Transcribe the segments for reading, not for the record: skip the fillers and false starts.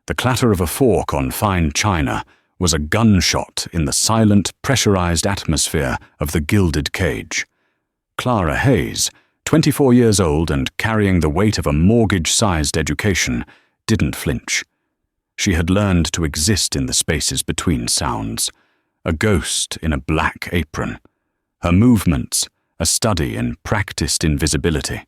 The clatter of a fork on fine china was a gunshot in the silent, pressurized atmosphere of the gilded cage. Clara Hayes, 24 years old and carrying the weight of a mortgage-sized education, didn't flinch. She had learned to exist in the spaces between sounds, a ghost in a black apron. Her movements, a study in practiced invisibility.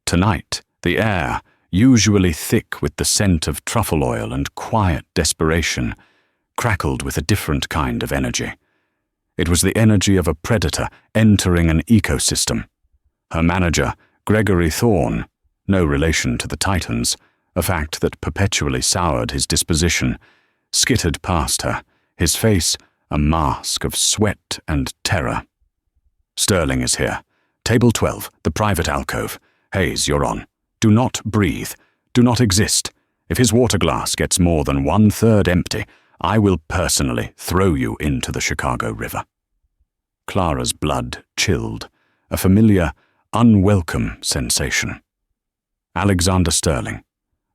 Tonight, the air, usually thick with the scent of truffle oil and quiet desperation, crackled with a different kind of energy. It was the energy of a predator entering an ecosystem. Her manager, Gregory Thorne, no relation to the Titans, a fact that perpetually soured his disposition, skittered past her, his face a mask of sweat and terror. "Sterling is here. Table 12, the private alcove. Hayes, you're on. Do not breathe. Do not exist. If his water glass gets more than 1/3 empty, I will personally throw you into the Chicago River." Clara's blood chilled, a familiar, unwelcome sensation. Alexander Sterling,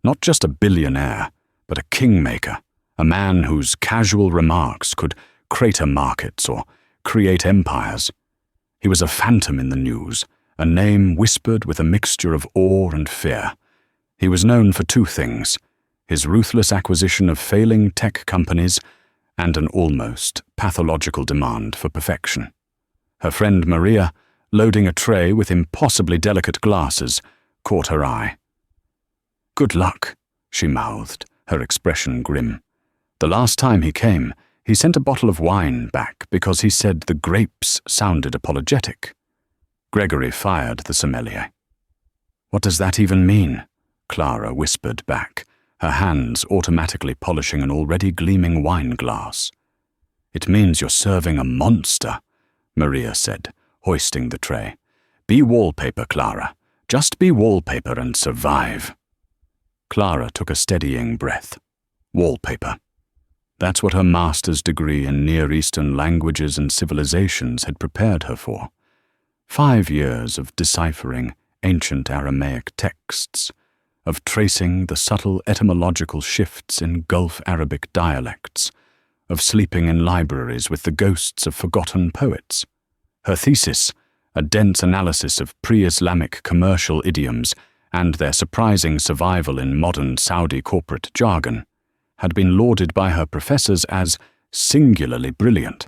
not just a billionaire, but a kingmaker, a man whose casual remarks could crater markets or create empires. He was a phantom in the news, a name whispered with a mixture of awe and fear. He was known for two things: his ruthless acquisition of failing tech companies and an almost pathological demand for perfection. Her friend Maria, loading a tray with impossibly delicate glasses, caught her eye. "Good luck," she mouthed, her expression grim. The last time he came, he sent a bottle of wine back because he said the grapes sounded apologetic. Gregory fired the sommelier. "What does that even mean?" Clara whispered back, her hands automatically polishing an already gleaming wine glass. "It means you're serving a monster," Maria said, hoisting the tray. "Be wallpaper, Clara. Just be wallpaper and survive." Clara took a steadying breath. Wallpaper. That's what her master's degree in Near Eastern languages and civilizations had prepared her for. 5 years of deciphering ancient Aramaic texts, of tracing the subtle etymological shifts in Gulf Arabic dialects, of sleeping in libraries with the ghosts of forgotten poets. Her thesis, a dense analysis of pre-Islamic commercial idioms and their surprising survival in modern Saudi corporate jargon, had been lauded by her professors as singularly brilliant.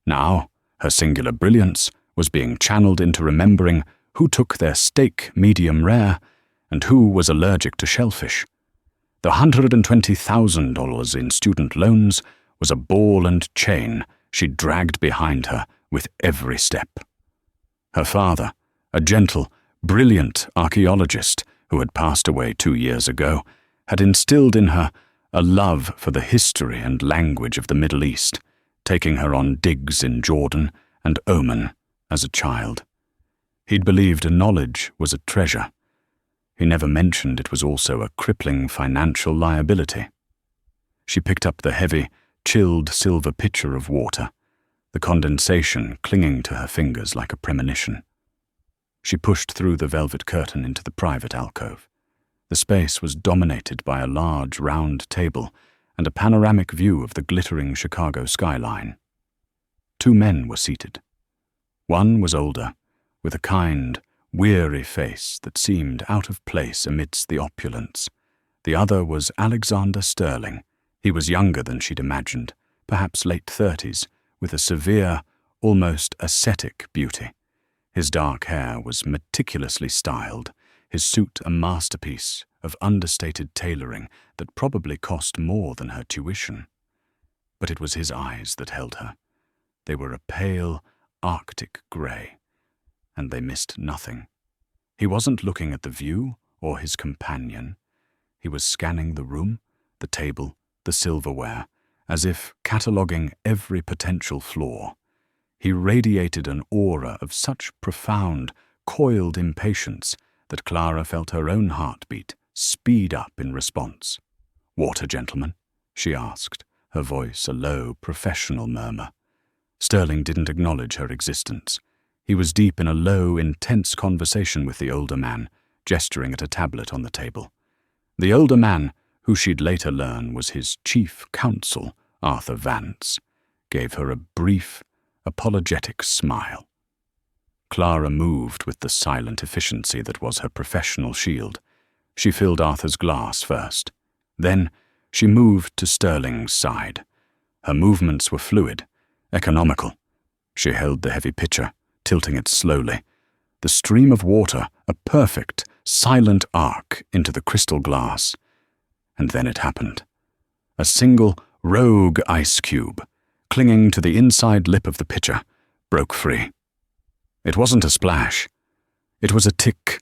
Now, her singular brilliance was being channeled into remembering who took their steak medium rare and who was allergic to shellfish. The $120,000 in student loans was a ball and chain she dragged behind her with every step. Her father, a gentle, brilliant archaeologist who had passed away 2 years ago, had instilled in her a love for the history and language of the Middle East, taking her on digs in Jordan and Oman as a child. He'd believed knowledge was a treasure. He never mentioned it was also a crippling financial liability. She picked up the heavy, chilled silver pitcher of water, the condensation clinging to her fingers like a premonition. She pushed through the velvet curtain into the private alcove. The space was dominated by a large, round table and a panoramic view of the glittering Chicago skyline. 2 men were seated. One was older, with a kind, weary face that seemed out of place amidst the opulence. The other was Alexander Sterling. He was younger than she'd imagined, perhaps late 30s, with a severe, almost ascetic beauty. His dark hair was meticulously styled, his suit a masterpiece of understated tailoring that probably cost more than her tuition. But it was his eyes that held her. They were a pale, Arctic grey, and they missed nothing. He wasn't looking at the view or his companion. He was scanning the room, the table, the silverware, as if cataloguing every potential flaw. He radiated an aura of such profound, coiled impatience that Clara felt her own heartbeat speed up in response. "Water, gentlemen?" she asked, her voice a low, professional murmur. Sterling didn't acknowledge her existence. He was deep in a low, intense conversation with the older man, gesturing at a tablet on the table. The older man, who she'd later learn was his chief counsel, Arthur Vance, gave her a brief, apologetic smile. Clara moved with the silent efficiency that was her professional shield. She filled Arthur's glass first. Then she moved to Sterling's side. Her movements were fluid, economical. She held the heavy pitcher, tilting it slowly. The stream of water, a perfect, silent arc into the crystal glass. And then it happened. A single, rogue ice cube, clinging to the inside lip of the pitcher, broke free. It wasn't a splash. It was a tick,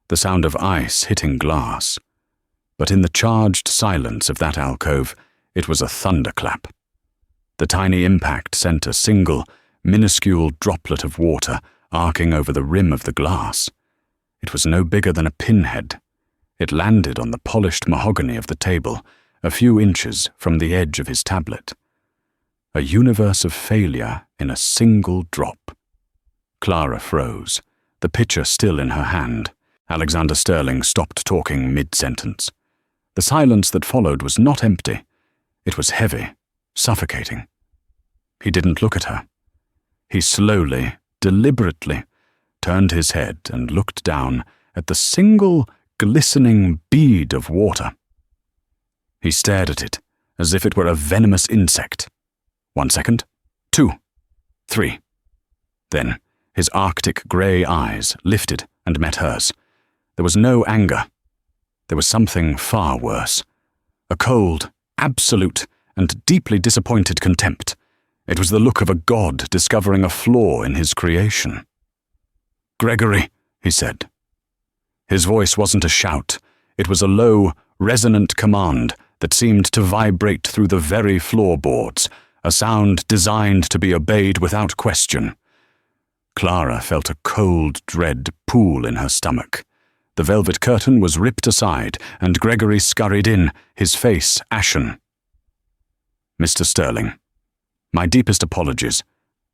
the sound of ice hitting glass. But in the charged silence of that alcove, it was a thunderclap. The tiny impact sent a single, minuscule droplet of water arcing over the rim of the glass. It was no bigger than a pinhead. It landed on the polished mahogany of the table, a few inches from the edge of his tablet. A universe of failure in a single drop. Clara froze, the pitcher still in her hand. Alexander Sterling stopped talking mid-sentence. The silence that followed was not empty. It was heavy, suffocating. He didn't look at her. He slowly, deliberately, turned his head and looked down at the single, glistening bead of water. He stared at it as if it were a venomous insect. 1 second, 2, 3. Then his Arctic grey eyes lifted and met hers. There was no anger. There was something far worse. A cold, absolute, and deeply disappointed contempt. It was the look of a god discovering a flaw in his creation. "Gregory," he said. His voice wasn't a shout. It was a low, resonant command that seemed to vibrate through the very floorboards, a sound designed to be obeyed without question. Clara felt a cold dread pool in her stomach. The velvet curtain was ripped aside, and Gregory scurried in, his face ashen. "Mr. Sterling, my deepest apologies.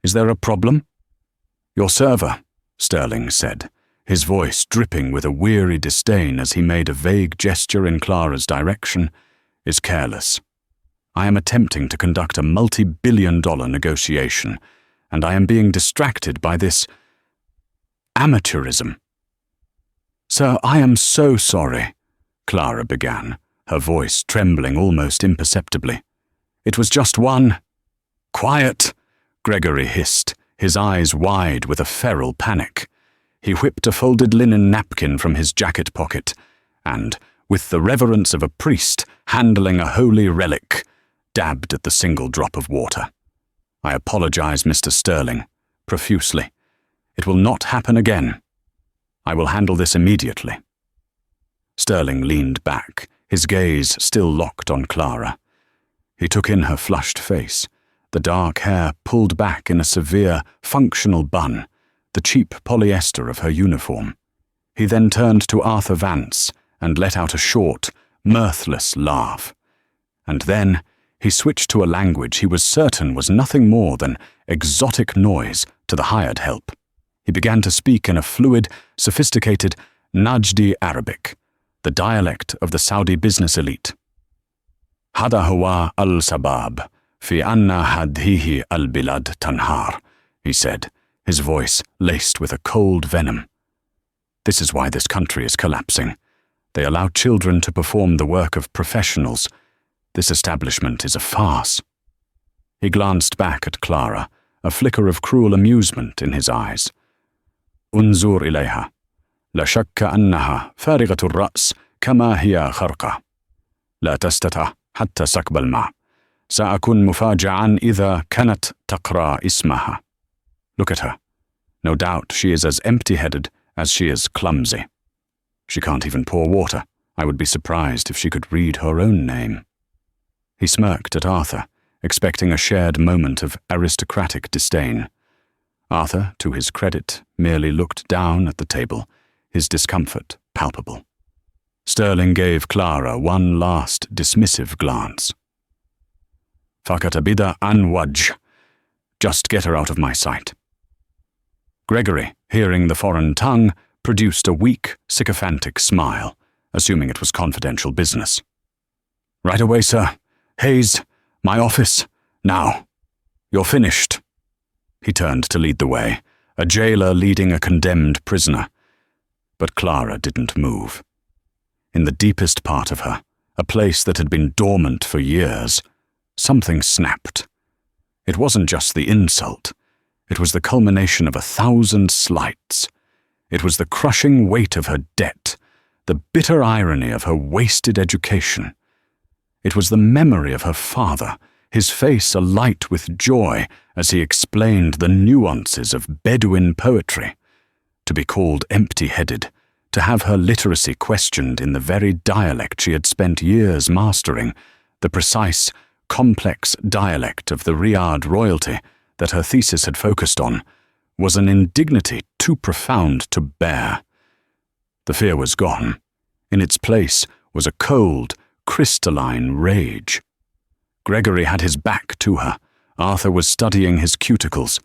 Is there a problem?" "Your server," Sterling said, his voice dripping with a weary disdain as he made a vague gesture in Clara's direction, "is careless. I am attempting to conduct a multi-billion-dollar negotiation, and I am being distracted by this amateurism." "Sir, I am so sorry," Clara began, her voice trembling almost imperceptibly. "It was just one—" "Quiet!" Gregory hissed, his eyes wide with a feral panic. He whipped a folded linen napkin from his jacket pocket, and, with the reverence of a priest handling a holy relic, dabbed at the single drop of water. "I apologize, Mr. Sterling, profusely. It will not happen again. I will handle this immediately." Sterling leaned back, his gaze still locked on Clara. He took in her flushed face, the dark hair pulled back in a severe, functional bun, the cheap polyester of her uniform. He then turned to Arthur Vance and let out a short, mirthless laugh. And then he switched to a language he was certain was nothing more than exotic noise to the hired help. He began to speak in a fluid, sophisticated Najdi Arabic, the dialect of the Saudi business elite. "Hada huwa al-sabab, fi anna hadhihi al-bilad tanhar," he said, his voice laced with a cold venom. "This is why this country is collapsing. They allow children to perform the work of professionals. This establishment is a farce." He glanced back at Clara, a flicker of cruel amusement in his eyes. "Unzur ilayha. لا شك أنها فارغة الرأس كما هي خرقة. لا تستطيع حتى سكب الماء. سأكون مفاجئا إذا كانت تقرأ اسمها." "Look at her. No doubt she is as empty-headed as she is clumsy. She can't even pour water. I would be surprised if she could read her own name." He smirked at Arthur, expecting a shared moment of aristocratic disdain. Arthur, to his credit, merely looked down at the table, his discomfort palpable. Sterling gave Clara one last dismissive glance. "Fakatabida an wajh. Just get her out of my sight." Gregory, hearing the foreign tongue, produced a weak, sycophantic smile, assuming it was confidential business. Right away, sir. Hayes, my office. Now. You're finished. He turned to lead the way, a jailer leading a condemned prisoner. But Clara didn't move. In the deepest part of her, a place that had been dormant for years, something snapped. It wasn't just the insult. It was the culmination of 1,000 slights. It was the crushing weight of her debt, the bitter irony of her wasted education. It was the memory of her father, his face alight with joy as he explained the nuances of Bedouin poetry. To be called empty-headed, to have her literacy questioned in the very dialect she had spent years mastering, the precise, complex dialect of the Riyadh royalty that her thesis had focused on, was an indignity too profound to bear. The fear was gone. In its place was a cold, crystalline rage. Gregory had his back to her. Arthur was studying his cuticles.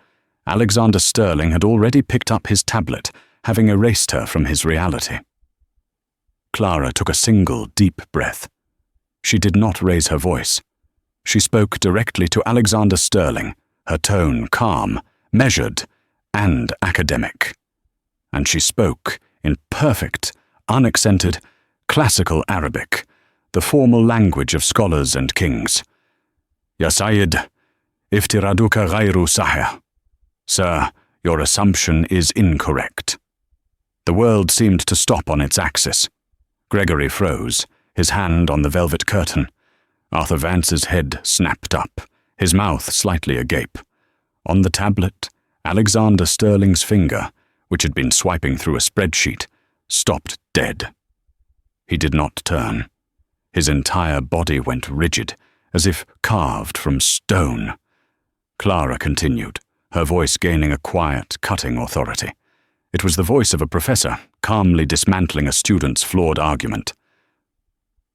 Alexander Sterling had already picked up his tablet, having erased her from his reality. Clara took a single deep breath. She did not raise her voice. She spoke directly to Alexander Sterling, her tone calm, measured, and academic. And she spoke in perfect, unaccented, classical Arabic, the formal language of scholars and kings. Ya Sayyid, iftiraduka ghayru sahih. Sir, your assumption is incorrect. The world seemed to stop on its axis. Gregory froze, his hand on the velvet curtain. Arthur Vance's head snapped up, his mouth slightly agape. On the tablet, Alexander Sterling's finger, which had been swiping through a spreadsheet, stopped dead. He did not turn. His entire body went rigid, as if carved from stone. Clara continued, her voice gaining a quiet, cutting authority. It was the voice of a professor, calmly dismantling a student's flawed argument.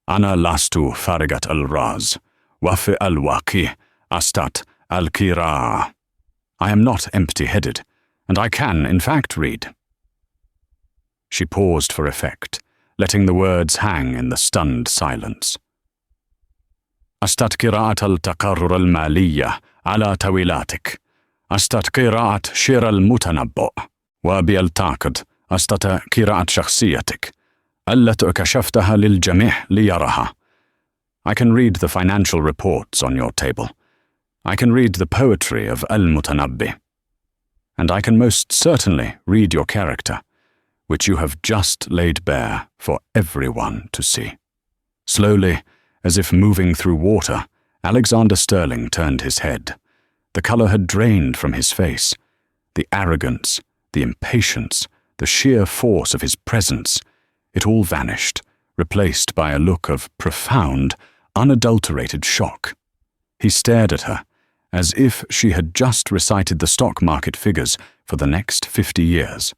Ana lastu farigat al-raz, wafi al-waqi, astat al-kira. I am not empty-headed, and I can, in fact, read. She paused for effect, letting the words hang in the stunned silence. أستت قراءة التقرر المالية على طويلاتك. أستت قراءة شعر المتنبؤ. وبالتأكد أستت قراءة شخصيتك التي كشفتها للجميع ليرها. I can read the financial reports on your table. I can read the poetry of Al-Mutanabbi. And I can most certainly read your character, which you have just laid bare for everyone to see. Slowly, as if moving through water, Alexander Sterling turned his head. The color had drained from his face. The arrogance, the impatience, the sheer force of his presence, it all vanished, replaced by a look of profound, unadulterated shock. He stared at her, as if she had just recited the stock market figures for the next 50 years.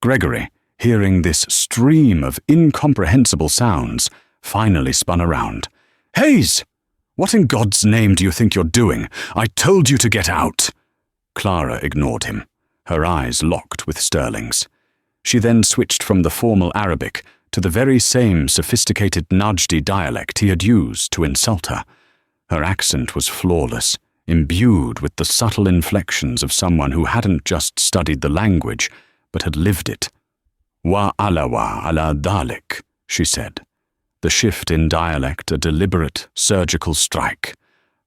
Gregory, hearing this stream of incomprehensible sounds, finally spun around. Hayes! What in God's name do you think you're doing? I told you to get out! Clara ignored him, her eyes locked with Sterling's. She then switched from the formal Arabic to the very same sophisticated Najdi dialect he had used to insult her. Her accent was flawless, imbued with the subtle inflections of someone who hadn't just studied the language, but had lived it. Wa ala dhalik, she said. The shift in dialect a deliberate, surgical strike.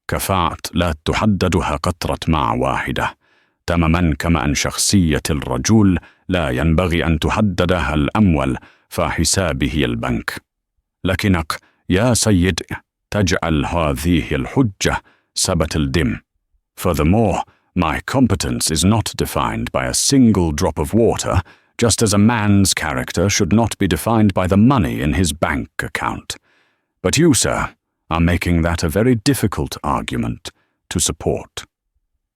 كفاءة لا تحددها قطرة ماء واحدة. تماما كما أن شخصية الرجل لا ينبغي أن تحددها الأموال فحسابه البنك. لكنك يا سيد تجعل هذه الحجة سبت الدم. Furthermore, my competence is not defined by a single drop of water, just as a man's character should not be defined by the money in his bank account. But you, sir, are making that a very difficult argument to support.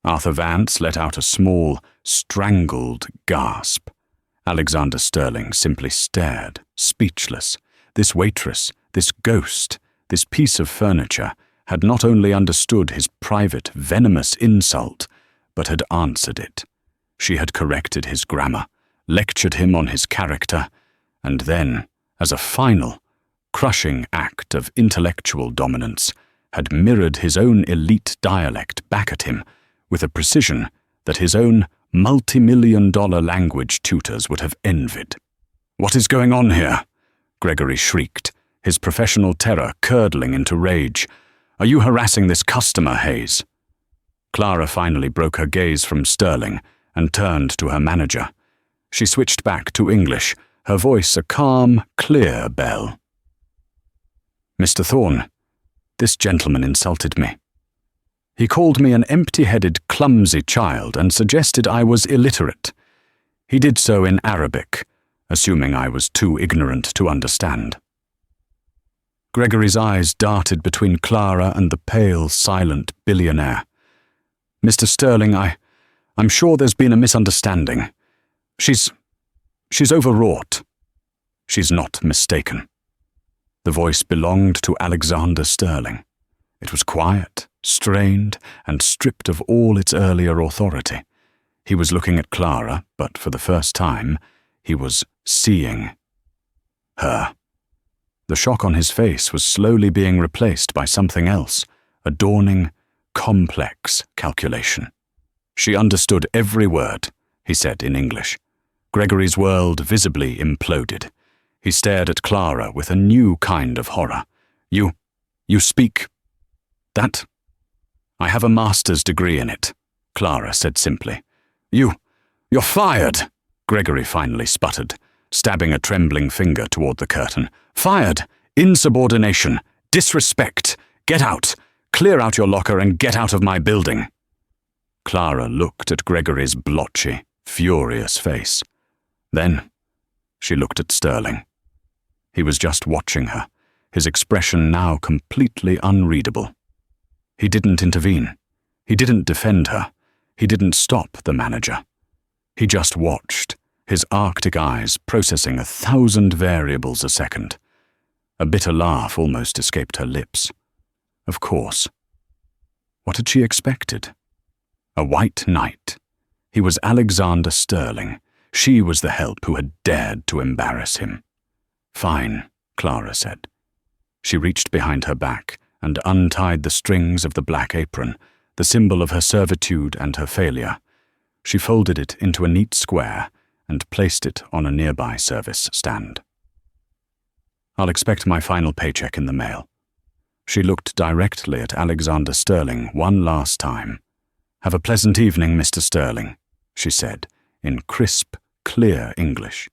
Arthur Vance let out a small, strangled gasp. Alexander Sterling simply stared, speechless. This waitress, this ghost, this piece of furniture had not only understood his private, venomous insult, but had answered it. She had corrected his grammar, lectured him on his character, and then, as a final, crushing act of intellectual dominance had mirrored his own elite dialect back at him with a precision that his own multi-million-dollar language tutors would have envied. "What is going on here?" Gregory shrieked, his professional terror curdling into rage. "Are you harassing this customer, Hayes?" Clara finally broke her gaze from Sterling and turned to her manager. She switched back to English, her voice a calm, clear bell. "Mr. Thorne, this gentleman insulted me. He called me an empty-headed, clumsy child and suggested I was illiterate. He did so in Arabic, assuming I was too ignorant to understand." Gregory's eyes darted between Clara and the pale, silent billionaire. "Mr. Sterling, I'm sure there's been a misunderstanding. She's overwrought. She's not mistaken." The voice belonged to Alexander Sterling. It was quiet, strained, and stripped of all its earlier authority. He was looking at Clara, but for the first time, he was seeing her. The shock on his face was slowly being replaced by something else, a dawning, complex calculation. "She understood every word," he said in English. Gregory's world visibly imploded. He stared at Clara with a new kind of horror. You speak that?" "I have a master's degree in it," Clara said simply. You're fired," Gregory finally sputtered, stabbing a trembling finger toward the curtain. "Fired! Insubordination! Disrespect! Get out! Clear out your locker and get out of my building!" Clara looked at Gregory's blotchy, furious face. Then she looked at Sterling. He was just watching her, his expression now completely unreadable. He didn't intervene. He didn't defend her. He didn't stop the manager. He just watched, his Arctic eyes processing 1,000 variables a second. A bitter laugh almost escaped her lips. Of course. What had she expected? A white knight. He was Alexander Sterling. She was the help who had dared to embarrass him. "Fine," Clara said. She reached behind her back and untied the strings of the black apron, the symbol of her servitude and her failure. She folded it into a neat square and placed it on a nearby service stand. "I'll expect my final paycheck in the mail." She looked directly at Alexander Sterling one last time. "Have a pleasant evening, Mr. Sterling," she said, in crisp, clear English.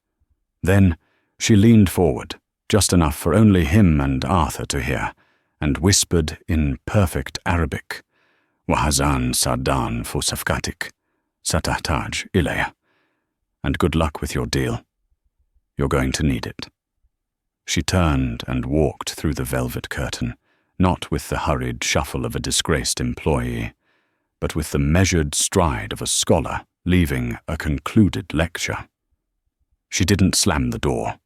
Then she leaned forward, just enough for only him and Arthur to hear, and whispered in perfect Arabic, "Wahazan sardan fu safkatik, satahtaj ilayya. And good luck with your deal. You're going to need it." She turned and walked through the velvet curtain, not with the hurried shuffle of a disgraced employee, but with the measured stride of a scholar leaving a concluded lecture. She didn't slam the door.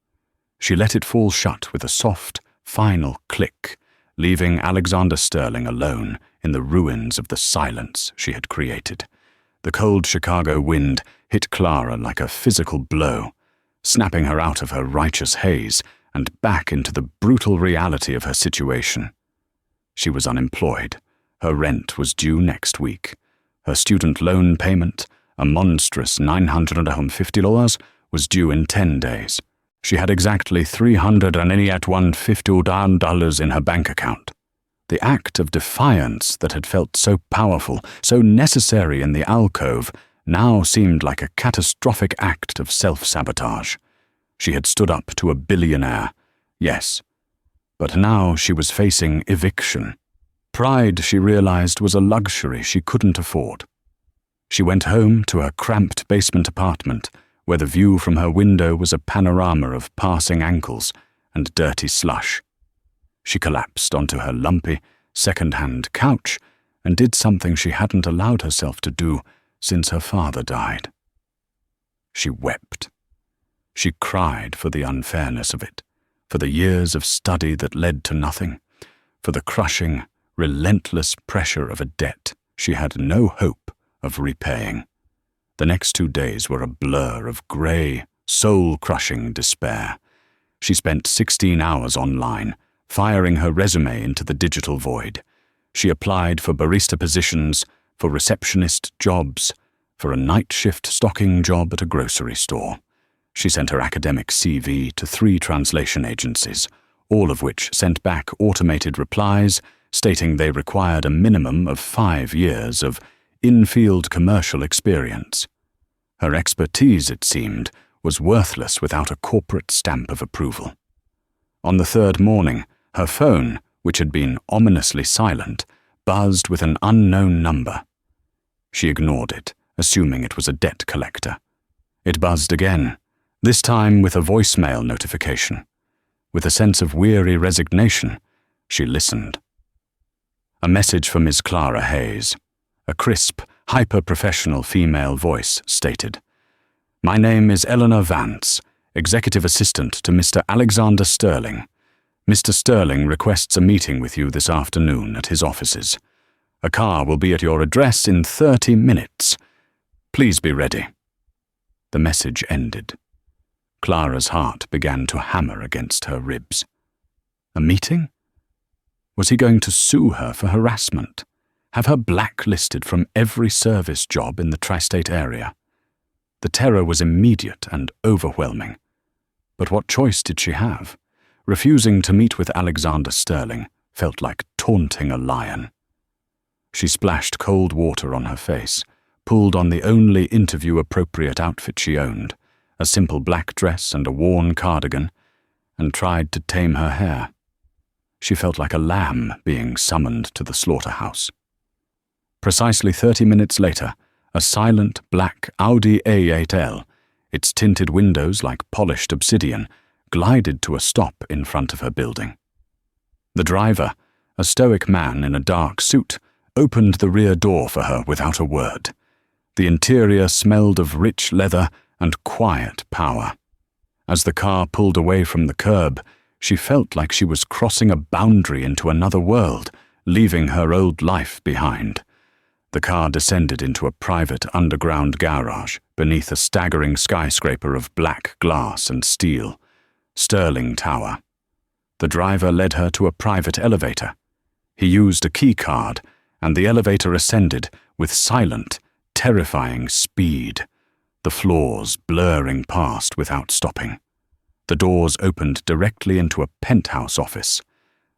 She let it fall shut with a soft, final click, leaving Alexander Sterling alone in the ruins of the silence she had created. The cold Chicago wind hit Clara like a physical blow, snapping her out of her righteous haze and back into the brutal reality of her situation. She was unemployed. Her rent was due next week. Her student loan payment, a monstrous $950, was due in 10 days. She had exactly $381 in her bank account. The act of defiance that had felt so powerful, so necessary in the alcove, now seemed like a catastrophic act of self-sabotage. She had stood up to a billionaire, yes, but now she was facing eviction. Pride, she realized, was a luxury she couldn't afford. She went home to her cramped basement apartment, where the view from her window was a panorama of passing ankles and dirty slush. She collapsed onto her lumpy, second-hand couch and did something she hadn't allowed herself to do since her father died. She wept. She cried for the unfairness of it, for the years of study that led to nothing, for the crushing, relentless pressure of a debt she had no hope of repaying. The next 2 days were a blur of grey, soul-crushing despair. She spent 16 hours online, firing her resume into the digital void. She applied for barista positions, for receptionist jobs, for a night shift stocking job at a grocery store. She sent her academic CV to 3 translation agencies, all of which sent back automated replies stating they required a minimum of 5 years of in-field commercial experience. Her expertise, it seemed, was worthless without a corporate stamp of approval. On the 3rd morning, her phone, which had been ominously silent, buzzed with an unknown number. She ignored it, assuming it was a debt collector. It buzzed again, this time with a voicemail notification. With a sense of weary resignation, she listened. A message for Ms. Clara Hayes. A crisp, hyper-professional female voice stated, "My name is Eleanor Vance, Executive Assistant to Mr. Alexander Sterling. Mr. Sterling requests a meeting with you this afternoon at his offices. A car will be at your address in 30 minutes. Please be ready." The message ended. Clara's heart began to hammer against her ribs. A meeting? Was he going to sue her for harassment? Have her blacklisted from every service job in the tri-state area? The terror was immediate and overwhelming. But what choice did she have? Refusing to meet with Alexander Sterling felt like taunting a lion. She splashed cold water on her face, pulled on the only interview-appropriate outfit she owned, a simple black dress and a worn cardigan, and tried to tame her hair. She felt like a lamb being summoned to the slaughterhouse. Precisely 30 minutes later, a silent black Audi A8L, its tinted windows like polished obsidian, glided to a stop in front of her building. The driver, a stoic man in a dark suit, opened the rear door for her without a word. The interior smelled of rich leather and quiet power. As the car pulled away from the curb, she felt like she was crossing a boundary into another world, leaving her old life behind. The car descended into a private underground garage beneath a staggering skyscraper of black glass and steel, Sterling Tower. The driver led her to a private elevator. He used a key card, and the elevator ascended with silent, terrifying speed, the floors blurring past without stopping. The doors opened directly into a penthouse office.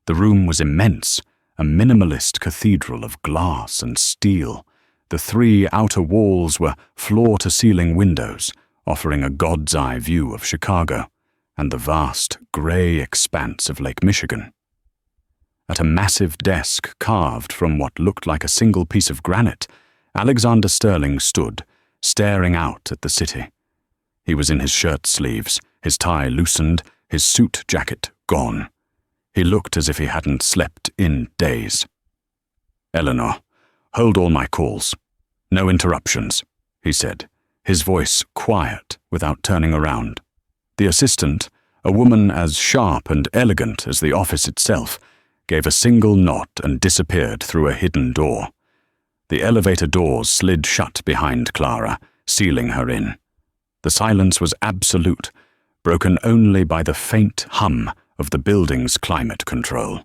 The room was immense, a minimalist cathedral of glass and steel. The 3 outer walls were floor-to-ceiling windows, offering a god's-eye view of Chicago and the vast, grey expanse of Lake Michigan. At a massive desk carved from what looked like a single piece of granite, Alexander Sterling stood, staring out at the city. He was in his shirt sleeves, his tie loosened, his suit jacket gone. He looked as if he hadn't slept in days. "Eleanor, hold all my calls. No interruptions," he said, his voice quiet without turning around. The assistant, a woman as sharp and elegant as the office itself, gave a single nod and disappeared through a hidden door. The elevator doors slid shut behind Clara, sealing her in. The silence was absolute, broken only by the faint hum of the building's climate control.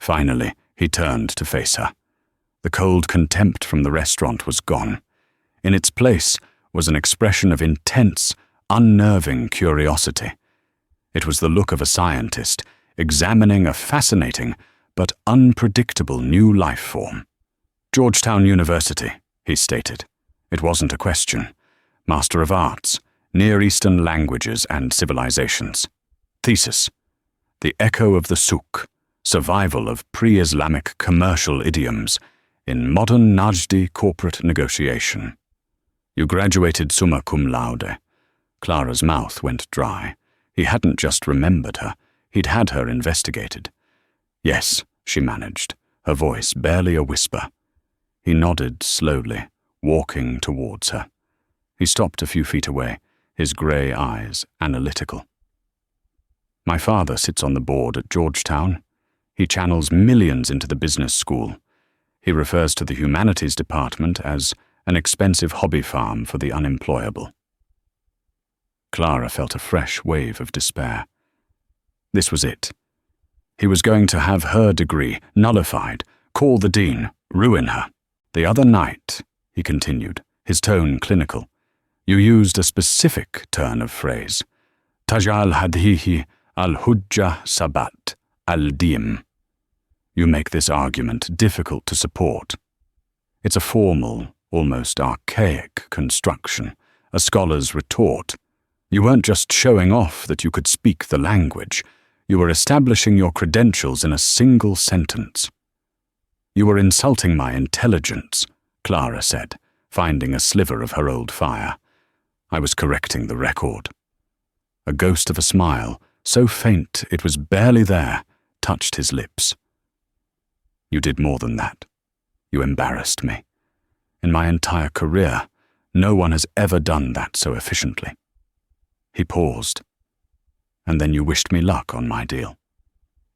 Finally, he turned to face her. The cold contempt from the restaurant was gone. In its place was an expression of intense, unnerving curiosity. It was the look of a scientist examining a fascinating but unpredictable new life form. "Georgetown University," he stated. It wasn't a question. Master of Arts, Near Eastern Languages and Civilizations. Thesis: The Echo of the Souk, Survival of Pre-Islamic Commercial Idioms in Modern Najdi Corporate Negotiation. "You graduated summa cum laude." Clara's mouth went dry. He hadn't just remembered her, he'd had her investigated. "Yes," she managed, her voice barely a whisper. He nodded slowly, walking towards her. He stopped a few feet away, his grey eyes analytical. "My father sits on the board at Georgetown. He channels millions into the business school. He refers to the humanities department as an expensive hobby farm for the unemployable." Clara felt a fresh wave of despair. This was it. He was going to have her degree nullified, call the dean, ruin her. The other night, he continued, his tone clinical, you used a specific turn of phrase. Tajal hadhihi al-hujja sabat al-dim. You make this argument difficult to support. It's a formal, almost archaic construction, a scholar's retort. You weren't just showing off that you could speak the language. You were establishing your credentials in a single sentence. You were insulting my intelligence, Clara said, finding a sliver of her old fire. I was correcting the record. A ghost of a smile, so faint it was barely there, touched his lips. You did more than that. You embarrassed me. In my entire career, no one has ever done that so efficiently. He paused. And then you wished me luck on my deal.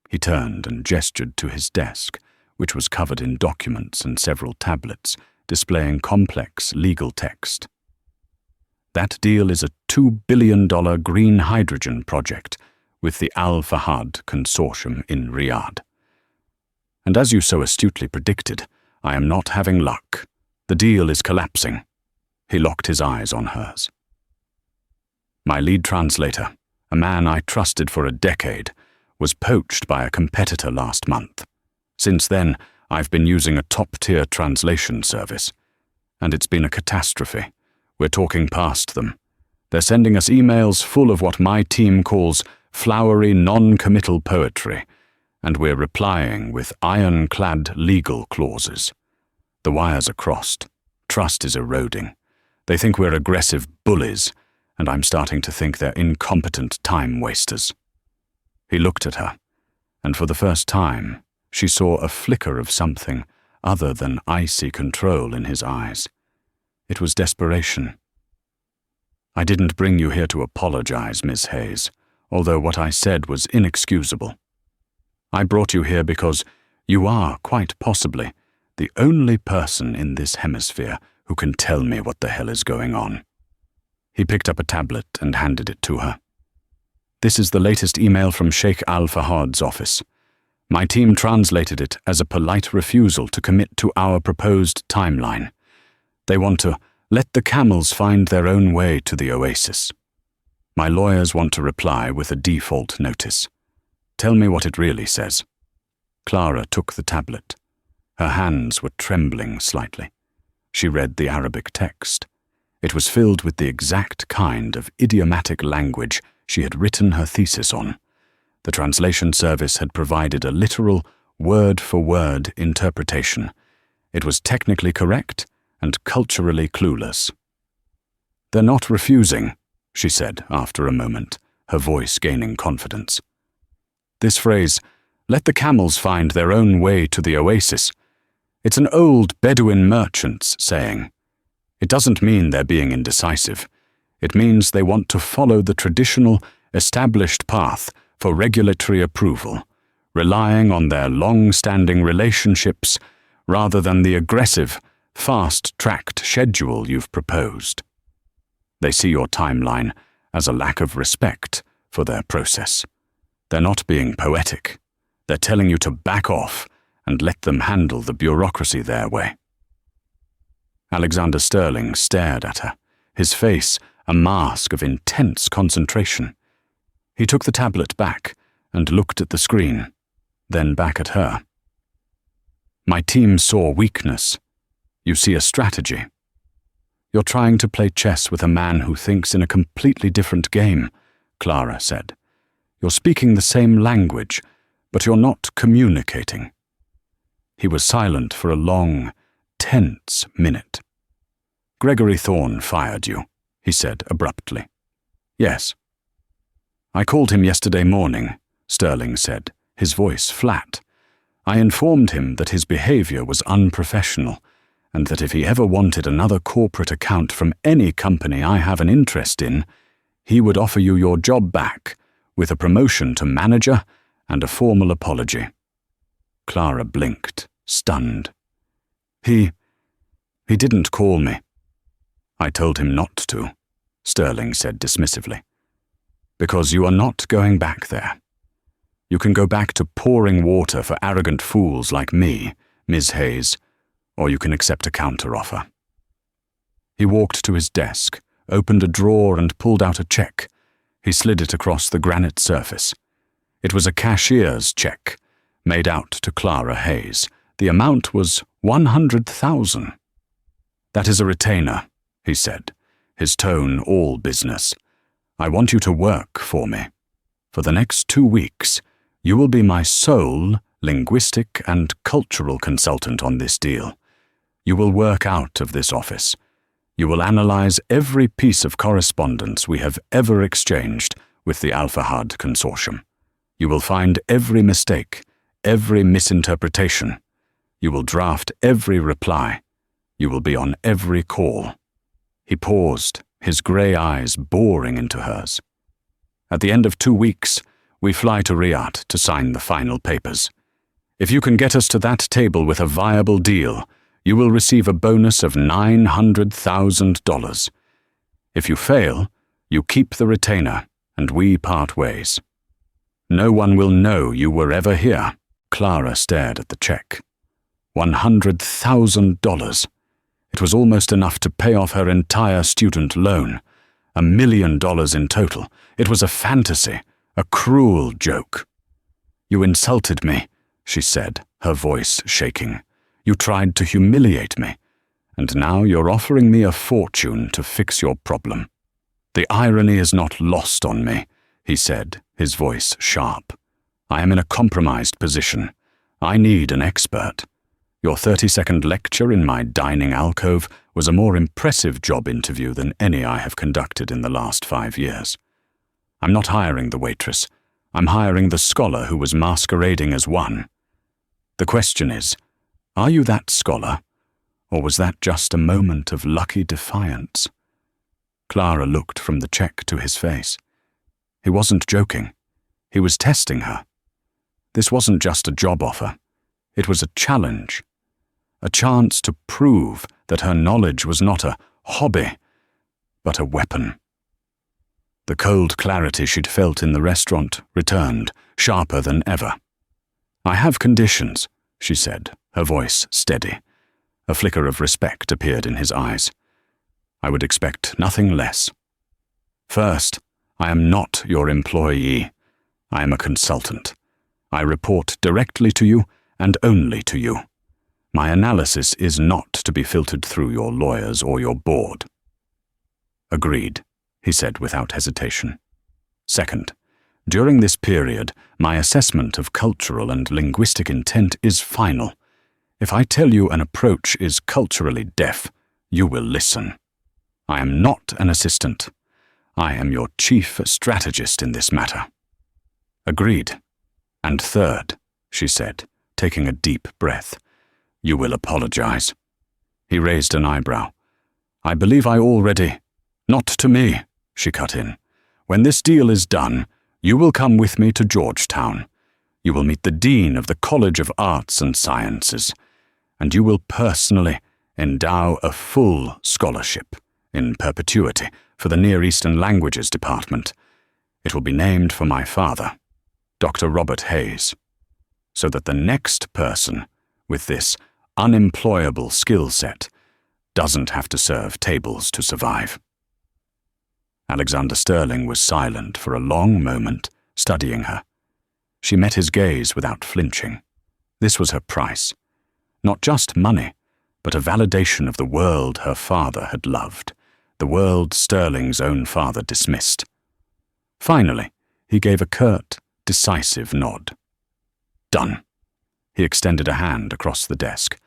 He turned and gestured to his desk, which was covered in documents and several tablets, displaying complex legal text. That deal is a $2 billion green hydrogen project with the Al Fahad Consortium in Riyadh. And as you so astutely predicted, I am not having luck. The deal is collapsing. He locked his eyes on hers. My lead translator, a man I trusted for a decade, was poached by a competitor last month. Since then, I've been using a top-tier translation service, and it's been a catastrophe. We're talking past them. They're sending us emails full of what my team calls flowery non-committal poetry, and we're replying with ironclad legal clauses. The wires are crossed. Trust is eroding. They think we're aggressive bullies, and I'm starting to think they're incompetent time wasters. He looked at her, and for the first time, she saw a flicker of something other than icy control in his eyes. It was desperation. I didn't bring you here to apologize, Miss Hayes, although what I said was inexcusable. I brought you here because you are, quite possibly, the only person in this hemisphere who can tell me what the hell is going on. He picked up a tablet and handed it to her. This is the latest email from Sheikh Al Fahad's office. My team translated it as a polite refusal to commit to our proposed timeline. They want to let the camels find their own way to the oasis. My lawyers want to reply with a default notice. Tell me what it really says. Clara took the tablet. Her hands were trembling slightly. She read the Arabic text. It was filled with the exact kind of idiomatic language she had written her thesis on. The translation service had provided a literal, word-for-word interpretation. It was technically correct and culturally clueless. They're not refusing, she said after a moment, her voice gaining confidence. This phrase, let the camels find their own way to the oasis, it's an old Bedouin merchant's saying. It doesn't mean they're being indecisive. It means they want to follow the traditional, established path for regulatory approval, relying on their long-standing relationships rather than the aggressive, fast-tracked schedule you've proposed. They see your timeline as a lack of respect for their process. They're not being poetic. They're telling you to back off and let them handle the bureaucracy their way. Alexander Sterling stared at her, his face a mask of intense concentration. He took the tablet back and looked at the screen, then back at her. My team saw weakness. You see a strategy. You're trying to play chess with a man who thinks in a completely different game, Clara said. You're speaking the same language, but you're not communicating. He was silent for a long, tense minute. Gregory Thorne fired you, he said abruptly. Yes. I called him yesterday morning, Sterling said, his voice flat. I informed him that his behavior was unprofessional, and that if he ever wanted another corporate account from any company I have an interest in, he would offer you your job back, with a promotion to manager and a formal apology. Clara blinked, stunned. He didn't call me. I told him not to, Sterling said dismissively. Because you are not going back there. You can go back to pouring water for arrogant fools like me, Ms. Hayes, or you can accept a counteroffer." He walked to his desk, opened a drawer and pulled out a check. He slid it across the granite surface. It was a cashier's check, made out to Clara Hayes. The amount was $100,000. "That is a retainer," he said, his tone all business. "I want you to work for me. For the next 2 weeks, you will be my sole linguistic and cultural consultant on this deal. You will work out of this office. You will analyze every piece of correspondence we have ever exchanged with the Alfahad Consortium. You will find every mistake, every misinterpretation. You will draft every reply. You will be on every call." He paused, his grey eyes boring into hers. "At the end of 2 weeks, we fly to Riyadh to sign the final papers. If you can get us to that table with a viable deal, you will receive a bonus of $900,000. If you fail, you keep the retainer, and we part ways. No one will know you were ever here." Clara stared at the check. $100,000. It was almost enough to pay off her entire student loan. $1 million in total. It was a fantasy, a cruel joke. "You insulted me," she said, her voice shaking. "You tried to humiliate me, and now you're offering me a fortune to fix your problem." "The irony is not lost on me," he said, his voice sharp. "I am in a compromised position. I need an expert. Your 30-second lecture in my dining alcove was a more impressive job interview than any I have conducted in the last 5 years. I'm not hiring the waitress. I'm hiring the scholar who was masquerading as one. The question is, are you that scholar, or was that just a moment of lucky defiance?" Clara looked from the check to his face. He wasn't joking. He was testing her. This wasn't just a job offer. It was a challenge. A chance to prove that her knowledge was not a hobby, but a weapon. The cold clarity she'd felt in the restaurant returned, sharper than ever. "I have conditions," she said, her voice steady. A flicker of respect appeared in his eyes. "I would expect nothing less. First, I am not your employee. I am a consultant. I report directly to you and only to you. My analysis is not to be filtered through your lawyers or your board." "Agreed," he said without hesitation. "Second, during this period, my assessment of cultural and linguistic intent is final. If I tell you an approach is culturally deaf, you will listen. I am not an assistant. I am your chief strategist in this matter." "Agreed. And third," she said, taking a deep breath, "you will apologize." He raised an eyebrow. "I believe I already—" "Not to me," she cut in. "When this deal is done, you will come with me to Georgetown. You will meet the dean of the College of Arts and Sciences, and you will personally endow a full scholarship, in perpetuity, for the Near Eastern Languages Department. It will be named for my father, Dr. Robert Hayes, so that the next person with this unemployable skill set doesn't have to serve tables to survive." Alexander Sterling was silent for a long moment, studying her. She met his gaze without flinching. This was her price. Not just money, but a validation of the world her father had loved, the world Sterling's own father dismissed. Finally, he gave a curt, decisive nod. "Done." He extended a hand across the desk.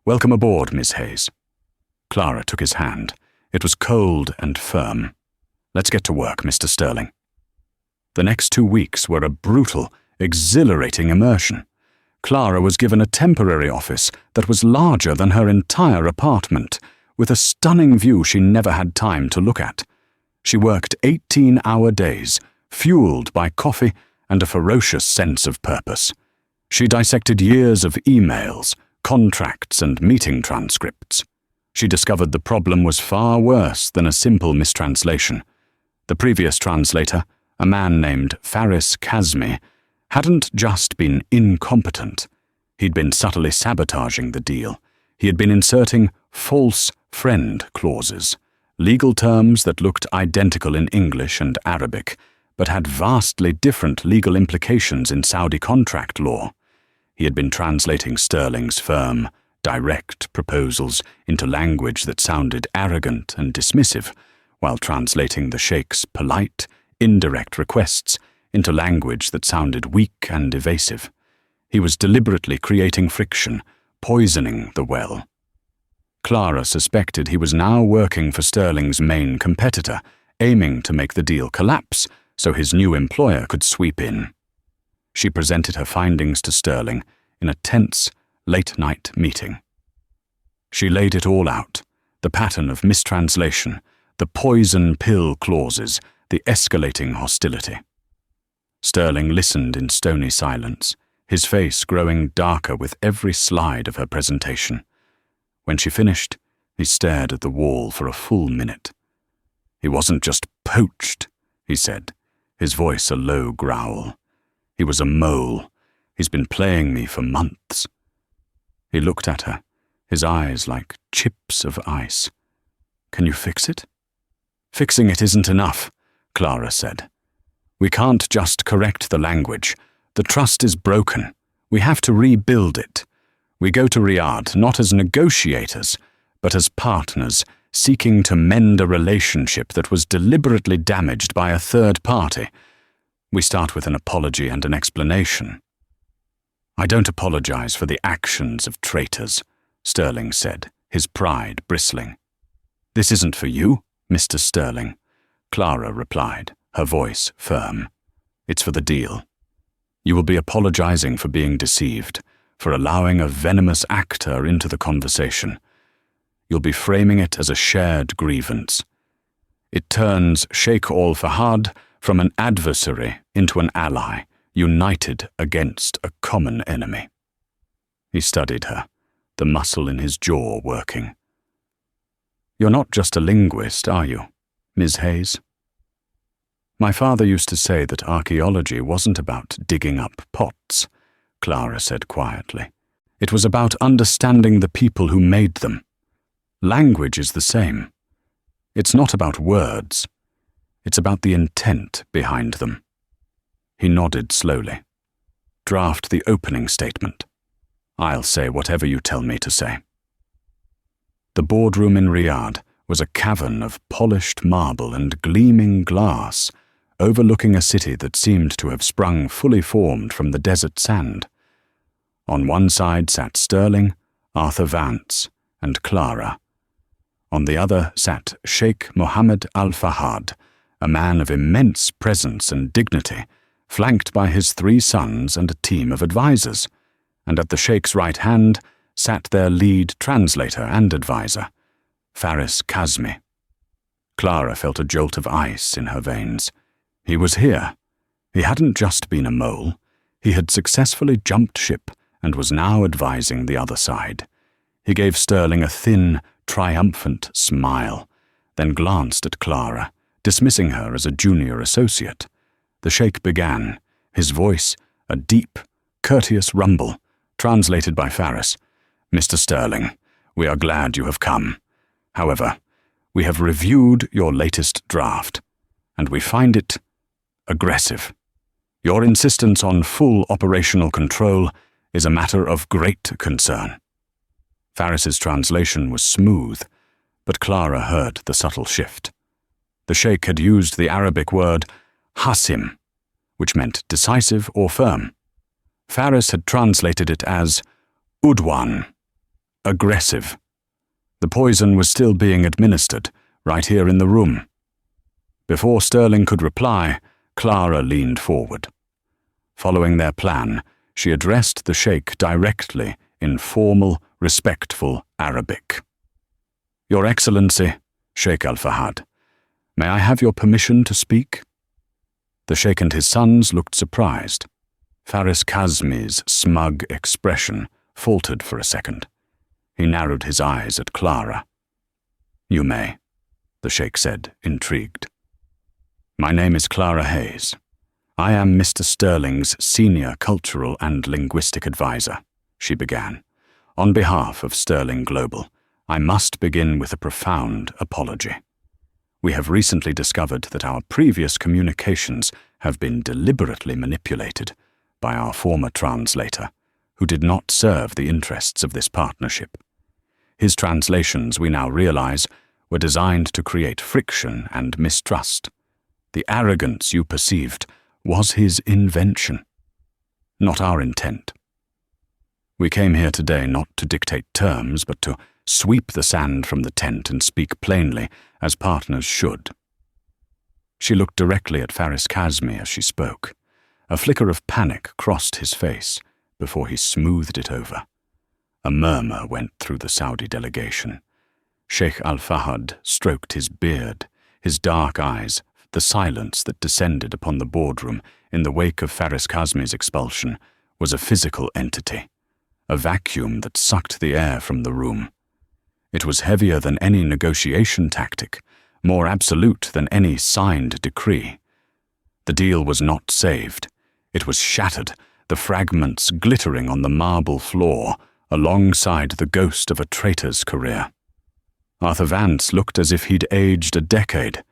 "Welcome aboard, Miss Hayes." Clara took his hand. It was cold and firm. "Let's get to work, Mr. Sterling." The next 2 weeks were a brutal, exhilarating immersion. Clara was given a temporary office that was larger than her entire apartment, with a stunning view she never had time to look at. She worked 18-hour days, fueled by coffee and a ferocious sense of purpose. She dissected years of emails, contracts, and meeting transcripts. She discovered the problem was far worse than a simple mistranslation. The previous translator, a man named Faris Kazmi, hadn't just been incompetent. He'd been subtly sabotaging the deal. He had been inserting false friend clauses, legal terms that looked identical in English and Arabic, but had vastly different legal implications in Saudi contract law. He had been translating Sterling's firm, direct proposals into language that sounded arrogant and dismissive, while translating the Sheikh's polite, indirect requests into language that sounded weak and evasive. He was deliberately creating friction, poisoning the well. Clara suspected he was now working for Sterling's main competitor, aiming to make the deal collapse so his new employer could sweep in. She presented her findings to Sterling in a tense, late-night meeting. She laid it all out, the pattern of mistranslation, the poison pill clauses, the escalating hostility. Sterling listened in stony silence, his face growing darker with every slide of her presentation. When she finished, he stared at the wall for a full minute. "He wasn't just poached," he said, his voice a low growl. "He was a mole. He's been playing me for months." He looked at her, his eyes like chips of ice. "Can you fix it?" "Fixing it isn't enough," Clara said. "We can't just correct the language. The trust is broken. We have to rebuild it. We go to Riyadh not as negotiators, but as partners, seeking to mend a relationship that was deliberately damaged by a third party. We start with an apology and an explanation." "I don't apologize for the actions of traitors," Sterling said, his pride bristling. "This isn't for you, Mr. Sterling," Clara replied, her voice firm. "It's for the deal. You will be apologizing for being deceived, for allowing a venomous actor into the conversation. You'll be framing it as a shared grievance. It turns Sheikh Al-Fahad from an adversary into an ally, united against a common enemy." He studied her, the muscle in his jaw working. "You're not just a linguist, are you, Ms. Hayes?" "My father used to say that archaeology wasn't about digging up pots," Clara said quietly. "It was about understanding the people who made them. Language is the same. It's not about words. It's about the intent behind them." He nodded slowly. "Draft the opening statement. I'll say whatever you tell me to say." The boardroom in Riyadh was a cavern of polished marble and gleaming glass, overlooking a city that seemed to have sprung fully formed from the desert sand. On one side sat Sterling, Arthur Vance, and Clara. On the other sat Sheikh Mohammed Al-Fahad, a man of immense presence and dignity, flanked by his 3 sons and a team of advisors, and at the Sheikh's right hand sat their lead translator and advisor, Faris Kazmi. Clara felt a jolt of ice in her veins. He was here. He hadn't just been a mole. He had successfully jumped ship and was now advising the other side. He gave Sterling a thin, triumphant smile, then glanced at Clara, dismissing her as a junior associate. The Sheikh began, his voice a deep, courteous rumble, translated by Faris. "Mr. Sterling, we are glad you have come. However, we have reviewed your latest draft, and we find it aggressive. Your insistence on full operational control is a matter of great concern." Faris's translation was smooth, but Clara heard the subtle shift. The Sheikh had used the Arabic word hasim, which meant decisive or firm. Faris had translated it as udwan, aggressive. The poison was still being administered, right here in the room. Before Sterling could reply, Clara leaned forward. Following their plan, she addressed the Sheikh directly in formal, respectful Arabic. "Your Excellency, Sheikh Al-Fahad, may I have your permission to speak?" The Sheikh and his sons looked surprised. Faris Kazmi's smug expression faltered for a second. He narrowed his eyes at Clara. "You may," the Sheikh said, intrigued. "My name is Clara Hayes. "I am Mr. Sterling's senior cultural and linguistic advisor," she began. "On behalf of Sterling Global, I must begin with a profound apology. We have recently discovered that our previous communications have been deliberately manipulated by our former translator, who did not serve the interests of this partnership. His translations, we now realize, were designed to create friction and mistrust. The arrogance you perceived was his invention, not our intent. We came here today not to dictate terms, but to sweep the sand from the tent and speak plainly, as partners should." She looked directly at Faris Kazmi as she spoke. A flicker of panic crossed his face before he smoothed it over. A murmur went through the Saudi delegation. Sheikh Al-Fahad stroked his beard, his dark eyes. The silence that descended upon the boardroom in the wake of Faris Kazmi's expulsion was a physical entity, a vacuum that sucked the air from the room. It was heavier than any negotiation tactic, more absolute than any signed decree. The deal was not saved. It was shattered, the fragments glittering on the marble floor alongside the ghost of a traitor's career. Arthur Vance looked as if he'd aged a decade,